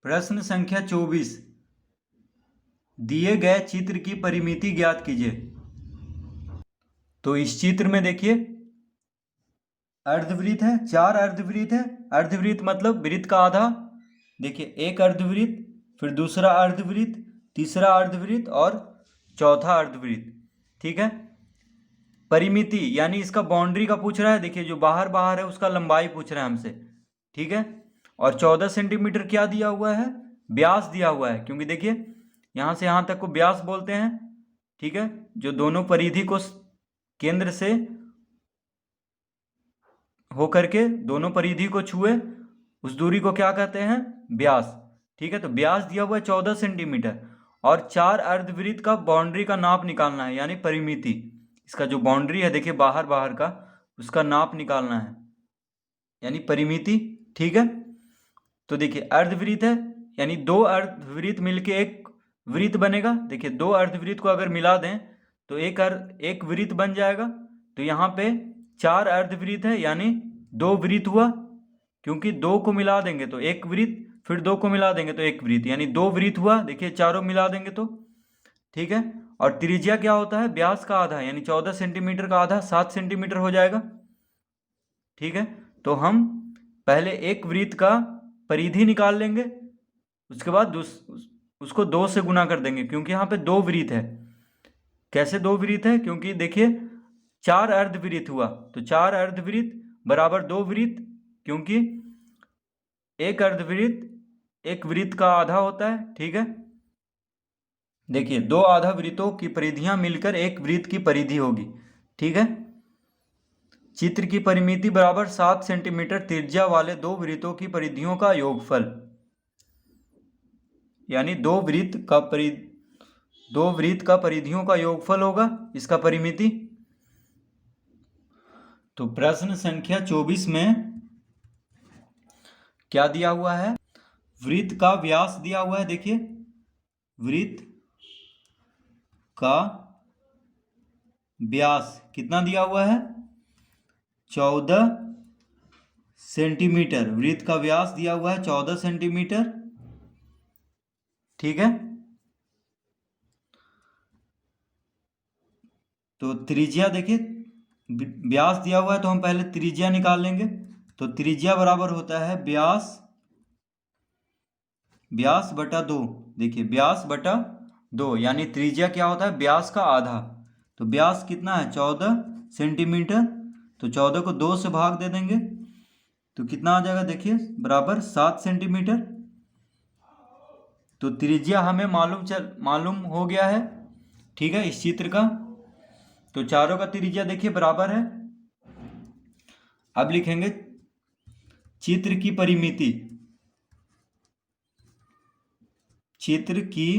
प्रश्न संख्या 24 दिए गए चित्र की परिमिति ज्ञात कीजिए। तो इस चित्र में देखिए अर्धवृत्त है, 4 अर्धवृत्त है। अर्धवृत्त मतलब वृत्त का आधा। देखिए एक अर्धवृत्त, फिर दूसरा अर्धवृत्त, तीसरा अर्धवृत्त और चौथा अर्धवृत्त। ठीक है। परिमिति यानी इसका बाउंड्री का पूछ रहा है। देखिए जो बाहर बाहर है उसका लंबाई पूछ रहा है हमसे। ठीक है। और 14 सेंटीमीटर क्या दिया हुआ है? व्यास दिया हुआ है, क्योंकि देखिए यहाँ से यहाँ तक को व्यास बोलते हैं। ठीक है। जो दोनों परिधि को केंद्र से होकर के दोनों परिधि को छुए उस दूरी को क्या कहते हैं? व्यास। ठीक है। तो व्यास दिया हुआ है 14 सेंटीमीटर और 4 अर्धवृत्त का बाउंड्री का नाप निकालना है, यानी परिमिति। इसका जो बाउंड्री है देखिए बाहर बाहर का, उसका नाप निकालना है, यानी परिमिति। ठीक है। तो देखिए अर्धवृत्त है, यानी 2 अर्धवृत्त मिलके एक वृत्त बनेगा। देखिए 2 अर्धवृत्त को अगर मिला दें तो एक वृत्त बन जाएगा। तो यहाँ पे 4 अर्धवृत्त है, यानी 2 वृत्त हुआ, क्योंकि 2 को मिला देंगे तो एक वृत्त, फिर 2 को मिला देंगे तो एक वृत्त, यानी 2 वृत्त हुआ। देखिए चारों मिला देंगे तो। ठीक है। और त्रिज्या क्या होता है? व्यास का आधा, यानी 14 सेंटीमीटर का आधा 7 सेंटीमीटर हो जाएगा। ठीक है। तो हम पहले एक वृत्त का परिधि निकाल लेंगे, उसके बाद उसको 2 से गुना कर देंगे, क्योंकि यहाँ पे 2 वृत्त है। कैसे 2 वृत्त है? क्योंकि देखिए 4 अर्धवृत्त हुआ, तो 4 अर्धवृत्त बराबर 2 वृत्त, क्योंकि एक अर्धवृत्त एक वृत्त का आधा होता है। ठीक है। देखिए 2 आधा वृत्तों की परिधियां मिलकर एक वृत्त की परिधि होगी। ठीक है। चित्र की परिमिति बराबर 7 सेंटीमीटर त्रिज्या वाले 2 वृत्तों की परिधियों का योगफल, यानी 2 वृत्त का परिधियों का योगफल होगा इसका परिमिति। तो प्रश्न संख्या 24 में क्या दिया हुआ है? वृत्त का व्यास दिया हुआ है। देखिए वृत्त का व्यास कितना दिया हुआ है? 14 सेंटीमीटर। वृत्त का व्यास दिया हुआ है 14 सेंटीमीटर। ठीक है। तो त्रिज्या देखिए व्यास दिया हुआ है तो हम पहले त्रिज्या निकाल लेंगे। तो त्रिज्या बराबर होता है व्यास बटा 2। देखिए व्यास बटा 2, यानी त्रिज्या क्या होता है? व्यास का आधा। तो व्यास कितना है? 14 सेंटीमीटर। तो 14 को 2 से भाग दे देंगे तो कितना आ जाएगा? देखिए बराबर 7 सेंटीमीटर। तो त्रिज्या हमें मालूम हो गया है। ठीक है, इस चित्र का। तो चारों का त्रिज्या देखिए बराबर है। अब लिखेंगे चित्र की परिमिति। चित्र की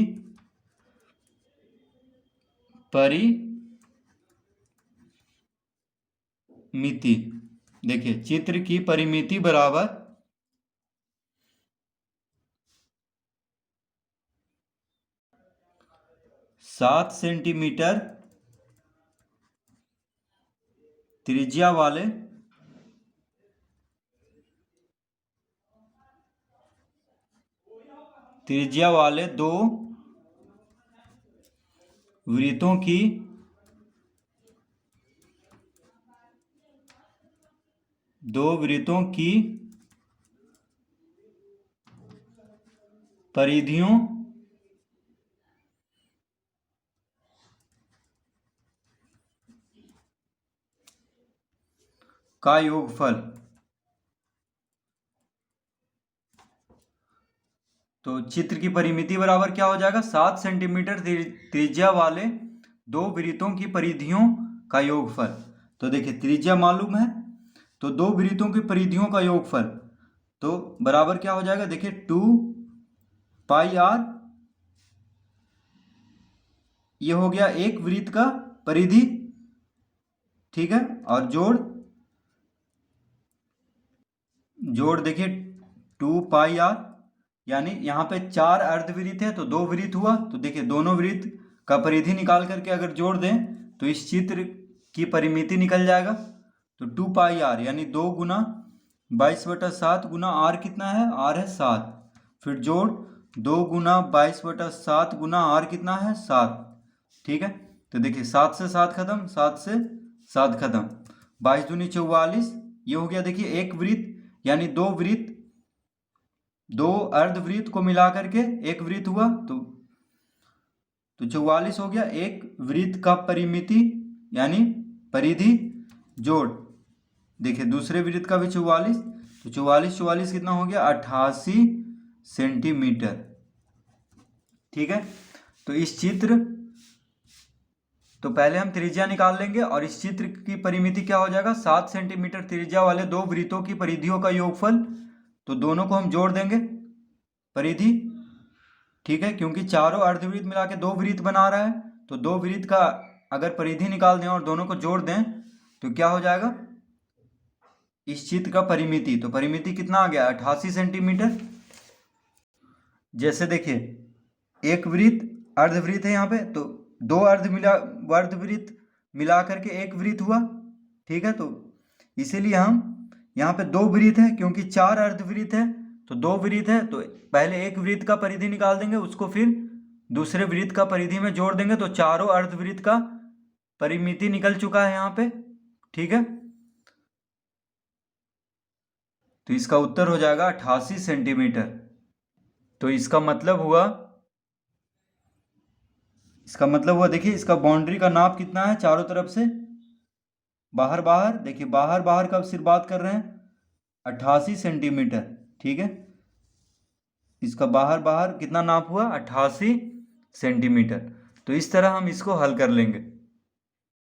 परिमिति। देखिए चित्र की परिमिति बराबर 7 सेंटीमीटर त्रिज्या वाले 2 वृत्तों की परिधियों का योगफल। तो चित्र की परिमिति बराबर क्या हो जाएगा? 7 सेंटीमीटर त्रिज्या वाले 2 वृत्तों की परिधियों का योगफल। तो देखिए त्रिज्या मालूम है, तो 2 वृत्तों की परिधियों का योगफल तो बराबर क्या हो जाएगा? देखिए 2 पाई आर। ये हो गया एक वृत्त का परिधि। ठीक है। और जोड़ देखिए 2 पाई आर, यानी यहाँ पे 4 अर्धवृत्त है तो 2 वृत्त हुआ। तो देखिए दोनों वृत्त का परिधि निकाल करके अगर जोड़ दें तो इस चित्र की परिमिति निकल जाएगा। तो 2 पाई आर यानी 2 गुना 22/7 गुना आर कितना है? आर है 7। फिर जोड़ 2 गुना 22/7 गुना r कितना है 7। ठीक है, तो देखिए 7 से 7 खत्म, 7 से 7 खत्म, 22 दूनी 44। ये हो गया देखिए एक वृत्त, यानी दो वृत्त, दो अर्धवृत्त को मिला करके एक वृत्त हुआ, तो 44 हो गया एक वृत्त का परिमिति यानी परिधि, जोड़ देखिए दूसरे वृत्त का भी 44, तो 44 कितना हो गया 88 सेंटीमीटर। ठीक है, तो इस चित्र, तो पहले हम त्रिज्या निकाल लेंगे और इस चित्र की परिमिति क्या हो जाएगा 7 सेंटीमीटर त्रिज्या वाले दो वृत्तों की परिधियों का योगफल, तो दोनों को हम जोड़ देंगे परिधि। ठीक है, क्योंकि चारों अर्धवृत्त मिला के दो वृत्त बना रहा है, तो दो वृत्त का अगर परिधि निकाल दें और दोनों को जोड़ दें तो क्या हो जाएगा इस चित्र का परिमिति, तो परिमिति कितना आ गया 88 सेंटीमीटर। जैसे देखिए एक वृत्त अर्धवृत्त है यहाँ पे, तो दो अर्धवृत्त मिला करके एक वृत्त हुआ। ठीक है, तो इसीलिए हम यहाँ पे दो वृत्त है, क्योंकि चार अर्धवृत्त है तो दो वृत्त है, तो पहले एक वृत्त का परिधि निकाल देंगे, उसको फिर दूसरे वृत्त का परिधि में जोड़ देंगे, तो चारों अर्धवृत्त का परिमिति निकल चुका है यहाँ पे। ठीक है, तो इसका उत्तर हो जाएगा 88 सेंटीमीटर। तो इसका मतलब हुआ देखिए इसका बाउंड्री का नाप कितना है चारों तरफ से, बाहर देखिए बाहर का सिर्फ बात कर रहे हैं 88 सेंटीमीटर। ठीक है, इसका बाहर कितना नाप हुआ 88 सेंटीमीटर। तो इस तरह हम इसको हल कर लेंगे।